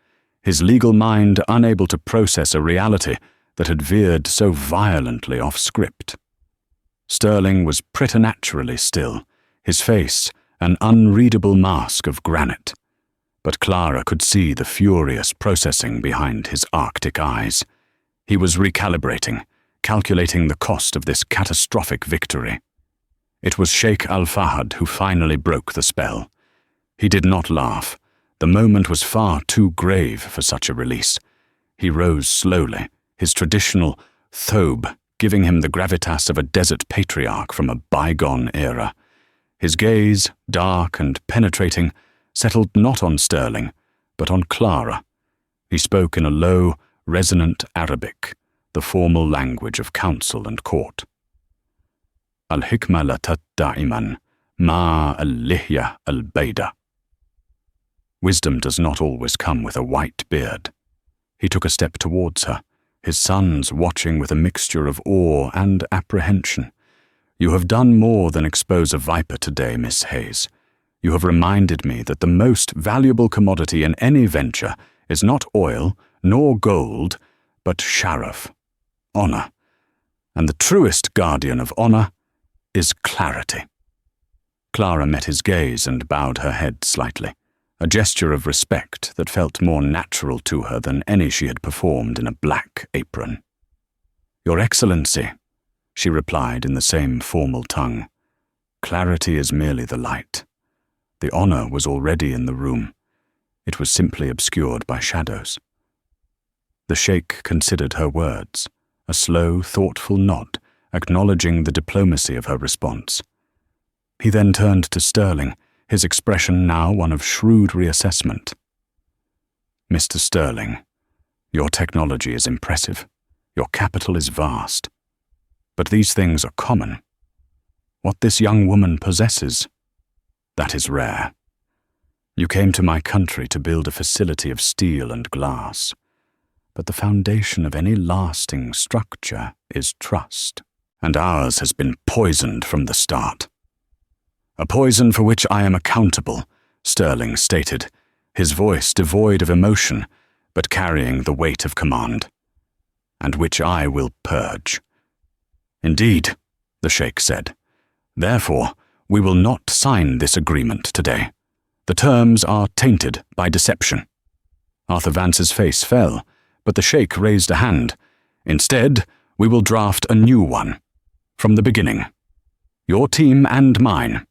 his legal mind unable to process a reality that had veered so violently off script. Sterling was preternaturally still, his face an unreadable mask of granite. But Clara could see the furious processing behind his Arctic eyes. He was recalibrating, calculating the cost of this catastrophic victory. It was Sheikh Al-Fahad who finally broke the spell. He did not laugh. The moment was far too grave for such a release. He rose slowly, his traditional thobe giving him the gravitas of a desert patriarch from a bygone era. His gaze, dark and penetrating, settled not on Sterling, but on Clara. He spoke in a low, resonant Arabic, the formal language of council and court. "Al-hikma latat da'iman, ma al-lihya al-bayda." Wisdom does not always come with a white beard. He took a step towards her, his sons watching with a mixture of awe and apprehension. "You have done more than expose a viper today, Miss Hayes. You have reminded me that the most valuable commodity in any venture is not oil nor gold, but sharaf, honor. And the truest guardian of honor is clarity." Clara met his gaze and bowed her head slightly, a gesture of respect that felt more natural to her than any she had performed in a black apron. "Your Excellency," she replied in the same formal tongue, "clarity is merely the light. The honor was already in the room. It was simply obscured by shadows." The sheikh considered her words, a slow, thoughtful nod, acknowledging the diplomacy of her response. He then turned to Sterling, his expression now one of shrewd reassessment. "Mr. Sterling, your technology is impressive. Your capital is vast. But these things are common. What this young woman possesses, that is rare. You came to my country to build a facility of steel and glass, but the foundation of any lasting structure is trust, and ours has been poisoned from the start. A poison for which I am accountable," Sterling stated, his voice devoid of emotion, but carrying the weight of command, "and which I will purge." "Indeed," the sheikh said. "Therefore, we will not sign this agreement today. The terms are tainted by deception." Arthur Vance's face fell, but the sheikh raised a hand. "Instead, we will draft a new one, from the beginning. Your team and mine.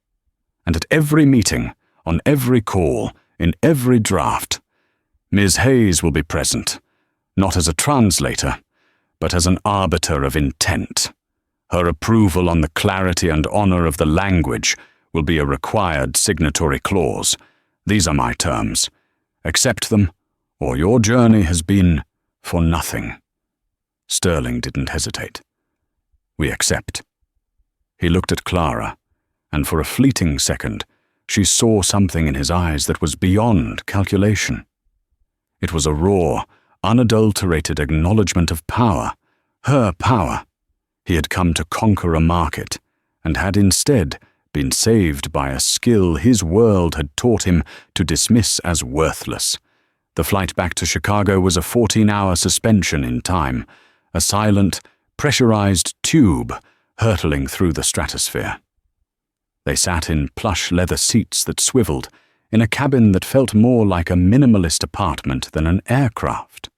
And at every meeting, on every call, in every draft, Ms. Hayes will be present, not as a translator, but as an arbiter of intent. Her approval on the clarity and honor of the language will be a required signatory clause. These are my terms. Accept them, or your journey has been for nothing." Sterling didn't hesitate. "We accept." He looked at Clara, and for a fleeting second, she saw something in his eyes that was beyond calculation. It was a raw, unadulterated acknowledgement of power, Her power. He had come to conquer a market, and had instead been saved by a skill his world had taught him to dismiss as worthless. The flight back to Chicago was a 14-hour suspension in time, a silent, pressurized tube hurtling through the stratosphere. They sat in plush leather seats that swiveled, in a cabin that felt more like a minimalist apartment than an aircraft.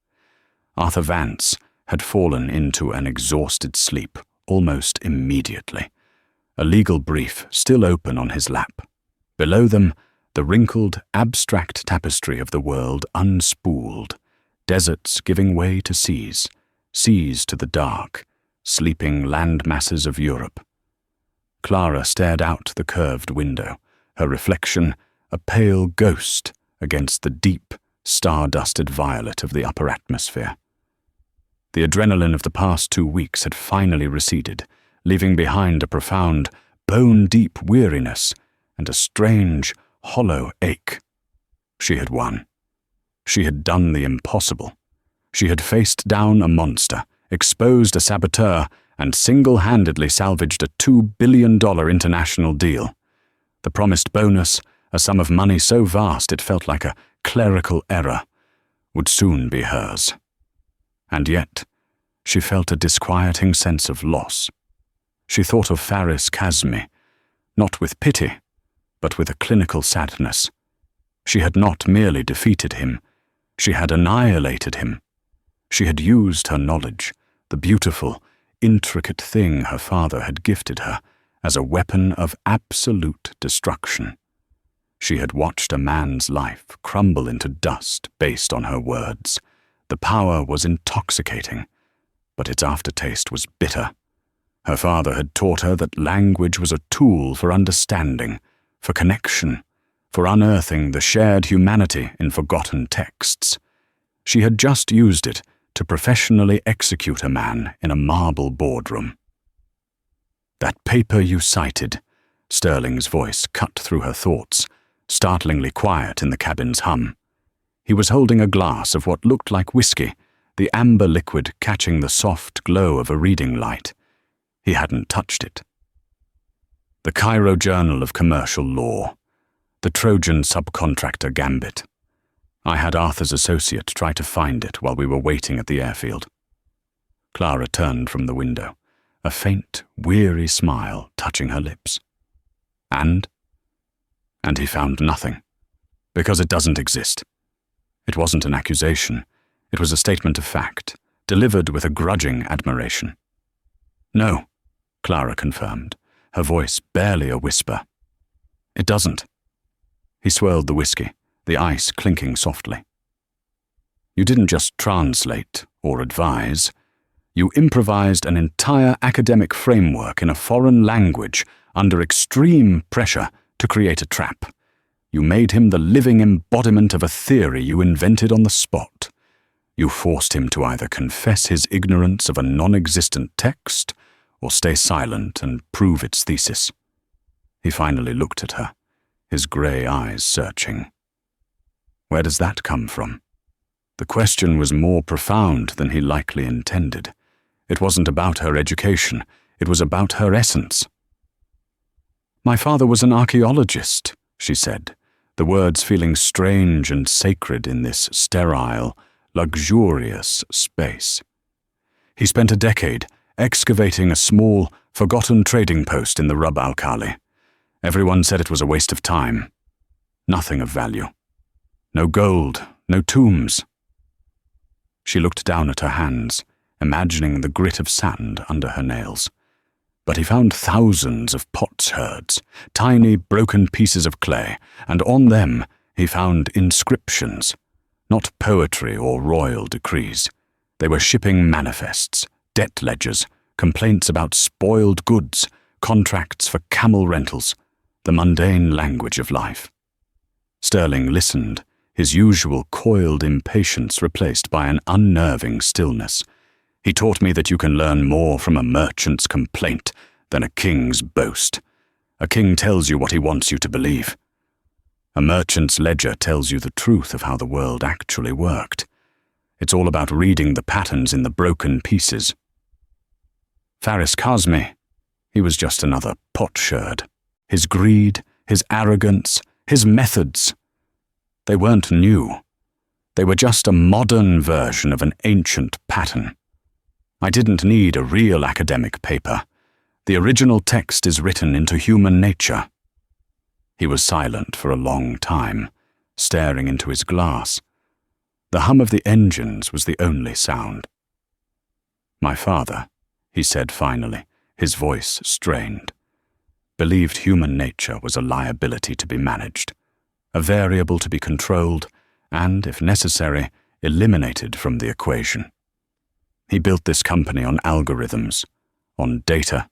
Arthur Vance had fallen into an exhausted sleep almost immediately, a legal brief still open on his lap. Below them, the wrinkled, abstract tapestry of the world unspooled, deserts giving way to seas, seas to the dark, sleeping land masses of Europe. Clara stared out the curved window, her reflection a pale ghost against the deep, star-dusted violet of the upper atmosphere. The adrenaline of the past 2 weeks had finally receded, leaving behind a profound, bone-deep weariness and a strange, hollow ache. She had won. She had done the impossible. She had faced down a monster, exposed a saboteur, and single-handedly salvaged a $2 billion international deal. The promised bonus, a sum of money so vast it felt like a clerical error, would soon be hers. And yet, she felt a disquieting sense of loss. She thought of Faris Kazmi, not with pity, but with a clinical sadness. She had not merely defeated him, she had annihilated him. She had used her knowledge, the beautiful, intricate thing her father had gifted her, as a weapon of absolute destruction. She had watched a man's life crumble into dust based on her words. The power was intoxicating, but its aftertaste was bitter. Her father had taught her that language was a tool for understanding, for connection, for unearthing the shared humanity in forgotten texts. She had just used it to professionally execute a man in a marble boardroom. "That paper you cited," Sterling's voice cut through her thoughts, startlingly quiet in the cabin's hum. He was holding a glass of what looked like whiskey, the amber liquid catching the soft glow of a reading light. He hadn't touched it. The Cairo Journal of Commercial Law, the Trojan subcontractor gambit. I had Arthur's associate try to find it while we were waiting at the airfield. Clara turned from the window, a faint, weary smile touching her lips. And he found nothing, because it doesn't exist. It wasn't an accusation. It was a statement of fact, delivered with a grudging admiration. "No," Clara confirmed, her voice barely a whisper. "It doesn't." He swirled the whiskey, the ice clinking softly. "You didn't just translate or advise. You improvised an entire academic framework in a foreign language under extreme pressure to create a trap. You made him the living embodiment of a theory you invented on the spot. You forced him to either confess his ignorance of a non-existent text or stay silent and prove its thesis." He finally looked at her, his grey eyes searching. Where does that come from? The question was more profound than he likely intended. It wasn't about her education, it was about her essence. "My father was an archaeologist," she said, the words feeling strange and sacred in this sterile, luxurious space. "He spent a decade excavating a small, forgotten trading post in the Rub al Khali. Everyone said it was a waste of time. Nothing of value. No gold, no tombs." She looked down at her hands, imagining the grit of sand under her nails. But he found thousands of potsherds, tiny broken pieces of clay, and on them he found inscriptions, not poetry or royal decrees. They were shipping manifests, debt ledgers, complaints about spoiled goods, contracts for camel rentals, the mundane language of life. Sterling listened, his usual coiled impatience replaced by an unnerving stillness. "He taught me that you can learn more from a merchant's complaint than a king's boast. A king tells you what he wants you to believe. A merchant's ledger tells you the truth of how the world actually worked. It's all about reading the patterns in the broken pieces." Faris Kazmi, he was just another potsherd. His greed, his arrogance, his methods. They weren't new. They were just a modern version of an ancient pattern. I didn't need a real academic paper. The original text is written into human nature. He was silent for a long time, staring into his glass. The hum of the engines was the only sound. My father, he said finally, his voice strained, believed human nature was a liability to be managed, a variable to be controlled, and, if necessary, eliminated from the equation. He built this company on algorithms, on data,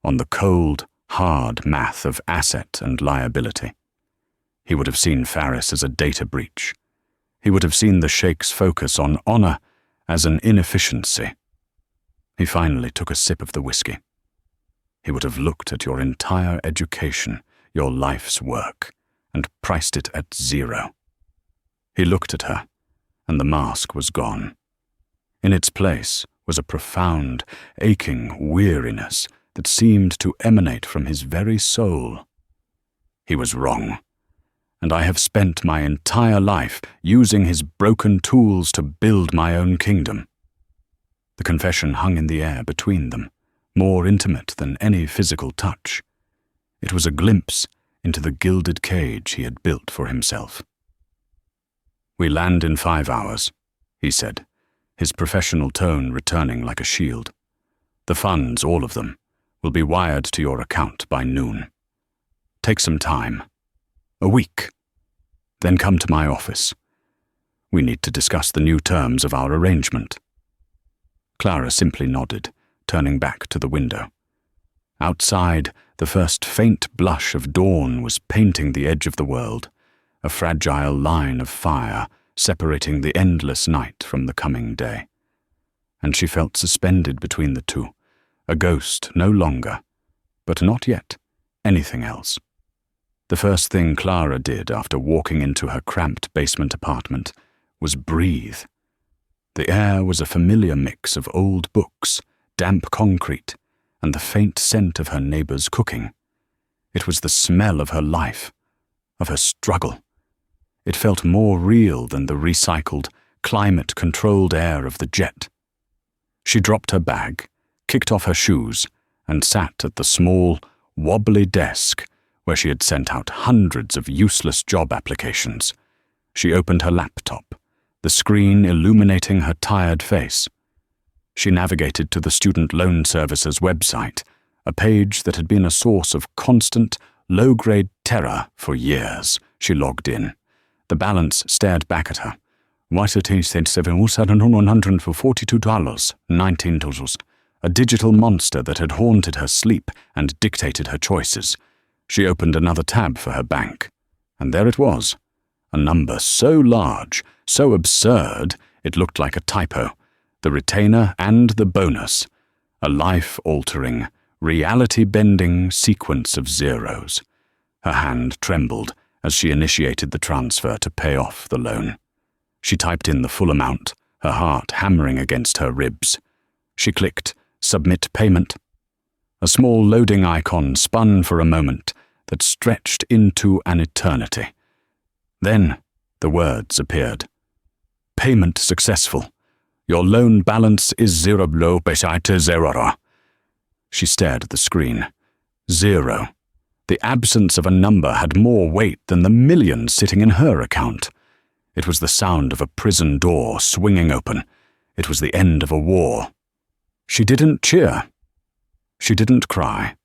on the cold, hard math of asset and liability. He would have seen Faris as a data breach. He would have seen the Sheikh's focus on honor as an inefficiency. He finally took a sip of the whiskey. He would have looked at your entire education, your life's work, and priced it at 0. He looked at her, and the mask was gone. In its place was a profound, aching weariness that seemed to emanate from his very soul. He was wrong, and I have spent my entire life using his broken tools to build my own kingdom. The confession hung in the air between them, more intimate than any physical touch. It was a glimpse into the gilded cage he had built for himself. "We land in 5 hours," he said, his professional tone returning like a shield. "The funds, all of them, will be wired to your account by noon. Take some time. A week. Then come to my office. We need to discuss the new terms of our arrangement." Clara simply nodded, turning back to the window. Outside, the first faint blush of dawn was painting the edge of the world, a fragile line of fire separating the endless night from the coming day. And she felt suspended between the two, a ghost no longer, but not yet anything else. The first thing Clara did after walking into her cramped basement apartment was breathe. The air was a familiar mix of old books, damp concrete, and the faint scent of her neighbor's cooking. It was the smell of her life, of her struggle. It felt more real than the recycled, climate-controlled air of the jet. She dropped her bag, kicked off her shoes, and sat at the small, wobbly desk where she had sent out hundreds of useless job applications. She opened her laptop, the screen illuminating her tired face. She navigated to the Student Loan Service's website, a page that had been a source of constant, low-grade terror for years. She logged in. The balance stared back at her. $1,700 for $42.19. A digital monster that had haunted her sleep and dictated her choices. She opened another tab for her bank. And there it was. A number so large, so absurd, it looked like a typo. The retainer and the bonus. A life-altering, reality-bending sequence of zeros. Her hand trembled as she initiated the transfer to pay off the loan. She typed in the full amount, her heart hammering against her ribs. She clicked Submit Payment. A small loading icon spun for a moment that stretched into an eternity. Then the words appeared. Payment successful. Your loan balance is 0 below beside 0. She stared at the screen. 0. The absence of a number had more weight than the millions sitting in her account. It was the sound of a prison door swinging open. It was the end of a war. She didn't cheer. She didn't cry.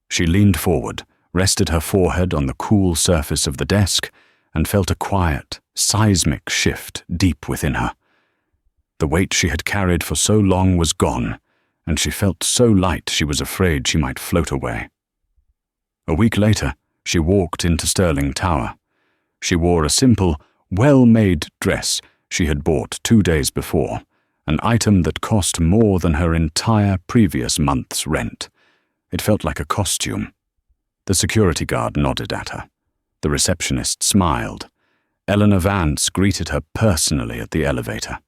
She leaned forward, rested her forehead on the cool surface of the desk, and felt a quiet, seismic shift deep within her. The weight she had carried for so long was gone, and she felt so light she was afraid she might float away. A week later, she walked into Sterling Tower. She wore a simple, well-made dress she had bought 2 days before, an item that cost more than her entire previous month's rent. It felt like a costume. The security guard nodded at her. The receptionist smiled. Eleanor Vance greeted her personally at the elevator.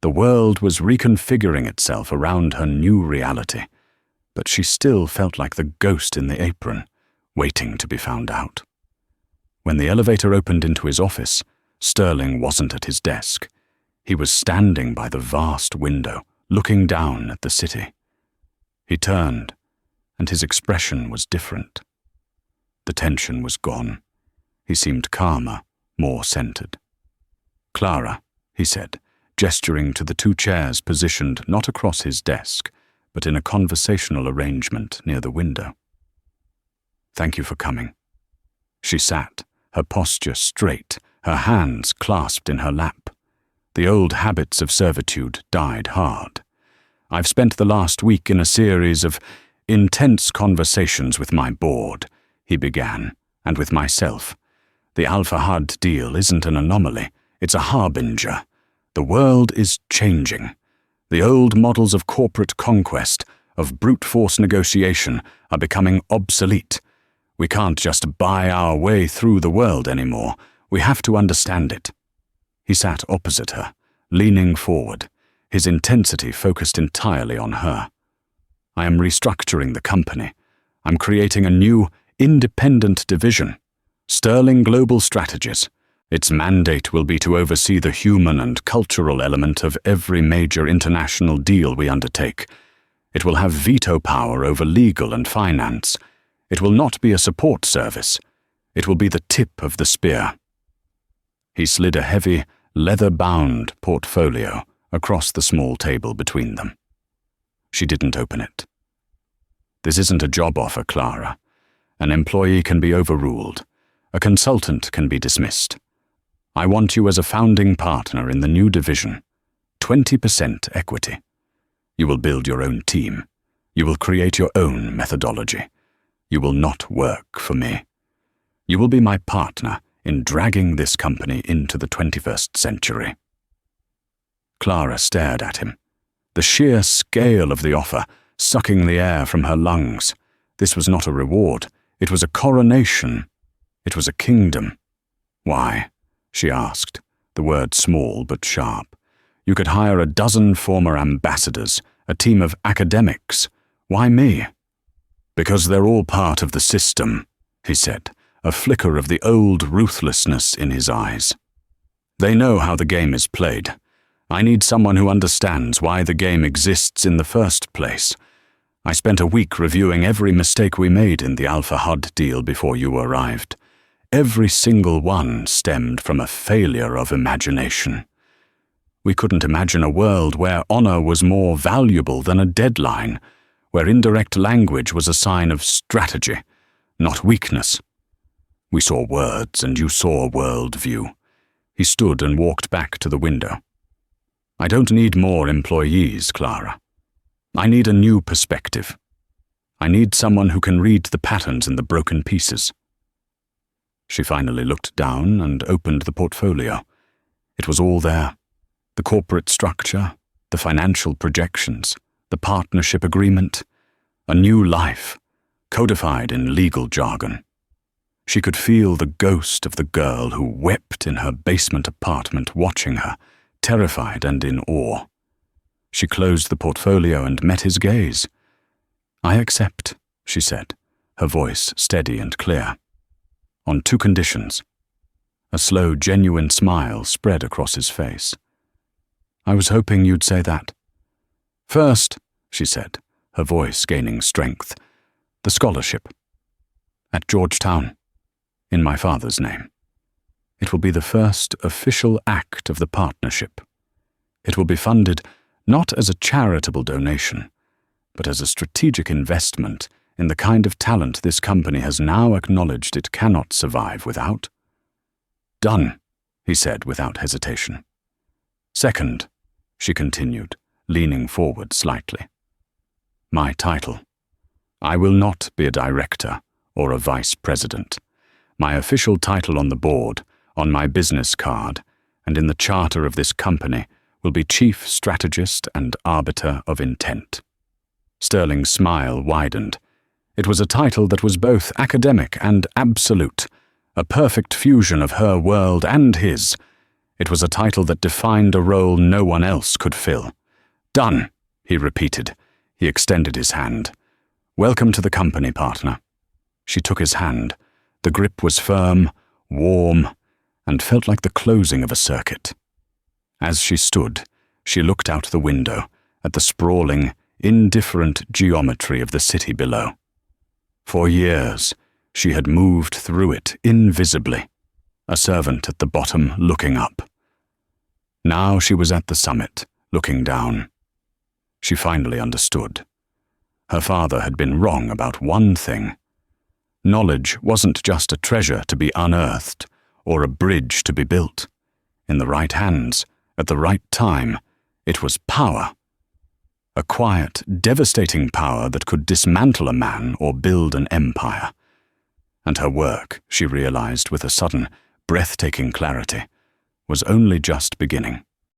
The world was reconfiguring itself around her new reality, but she still felt like the ghost in the apron, waiting to be found out. When the elevator opened into his office, Sterling wasn't at his desk. He was standing by the vast window, looking down at the city. He turned, and his expression was different. The tension was gone. He seemed calmer, more centered. "Clara," he said, gesturing to the two chairs positioned not across his desk, but in a conversational arrangement near the window. "Thank you for coming." She sat, her posture straight, her hands clasped in her lap. The old habits of servitude died hard. "I've spent the last week in a series of intense conversations with my board," he began, "and with myself. The Alpha HUD deal isn't an anomaly, it's a harbinger. The world is changing. The old models of corporate conquest, of brute force negotiation, are becoming obsolete. We can't just buy our way through the world anymore. We have to understand it." He sat opposite her, leaning forward, his intensity focused entirely on her. "I am restructuring the company. I'm creating a new, independent division, Sterling Global Strategies. Its mandate will be to oversee the human and cultural element of every major international deal we undertake. It will have veto power over legal and finance. It will not be a support service. It will be the tip of the spear." He slid a heavy, leather-bound portfolio across the small table between them. She didn't open it. "This isn't a job offer, Clara. An employee can be overruled. A consultant can be dismissed. I want you as a founding partner in the new division. 20% equity. You will build your own team. You will create your own methodology. You will not work for me. You will be my partner in dragging this company into the 21st century." Clara stared at him. The sheer scale of the offer, sucking the air from her lungs. This was not a reward. It was a coronation. It was a kingdom. "Why?" she asked, the word small but sharp. "You could hire a dozen former ambassadors, a team of academics. Why me?" "Because they're all part of the system," he said, a flicker of the old ruthlessness in his eyes. "They know how the game is played. I need someone who understands why the game exists in the first place. I spent a week reviewing every mistake we made in the Alpha HUD deal before you arrived. Every single one stemmed from a failure of imagination. We couldn't imagine a world where honor was more valuable than a deadline, where indirect language was a sign of strategy, not weakness. We saw words and you saw worldview." He stood and walked back to the window. "I don't need more employees, Clara. I need a new perspective. I need someone who can read the patterns in the broken pieces." She finally looked down and opened the portfolio. It was all there. The corporate structure, the financial projections, the partnership agreement, a new life, codified in legal jargon. She could feel the ghost of the girl who wept in her basement apartment watching her, terrified and in awe. She closed the portfolio and met his gaze. "I accept," she said, her voice steady and clear. "On two conditions." A slow, genuine smile spread across his face. "I was hoping you'd say that." "First," she said, her voice gaining strength, "the scholarship. At Georgetown, in my father's name. It will be the first official act of the partnership. It will be funded not as a charitable donation, but as a strategic investment in the kind of talent this company has now acknowledged it cannot survive without." "Done," he said without hesitation. "Second," she continued, leaning forward slightly, "my title. I will not be a director or a vice president. My official title on the board, on my business card, and in the charter of this company will be Chief Strategist and Arbiter of Intent." Sterling's smile widened. It was a title that was both academic and absolute, a perfect fusion of her world and his. It was a title that defined a role no one else could fill. "Done," he repeated. He extended his hand. Welcome to the company, partner. She took his hand. The grip was firm, warm, and felt like the closing of a circuit. As she stood, she looked out the window at the sprawling, indifferent geometry of the city below. For years, she had moved through it invisibly, a servant at the bottom looking up. Now she was at the summit, looking down. She finally understood. Her father had been wrong about one thing. Knowledge wasn't just a treasure to be unearthed or a bridge to be built. In the right hands, at the right time, it was power. A quiet, devastating power that could dismantle a man or build an empire. And her work, she realized with a sudden, breathtaking clarity, was only just beginning.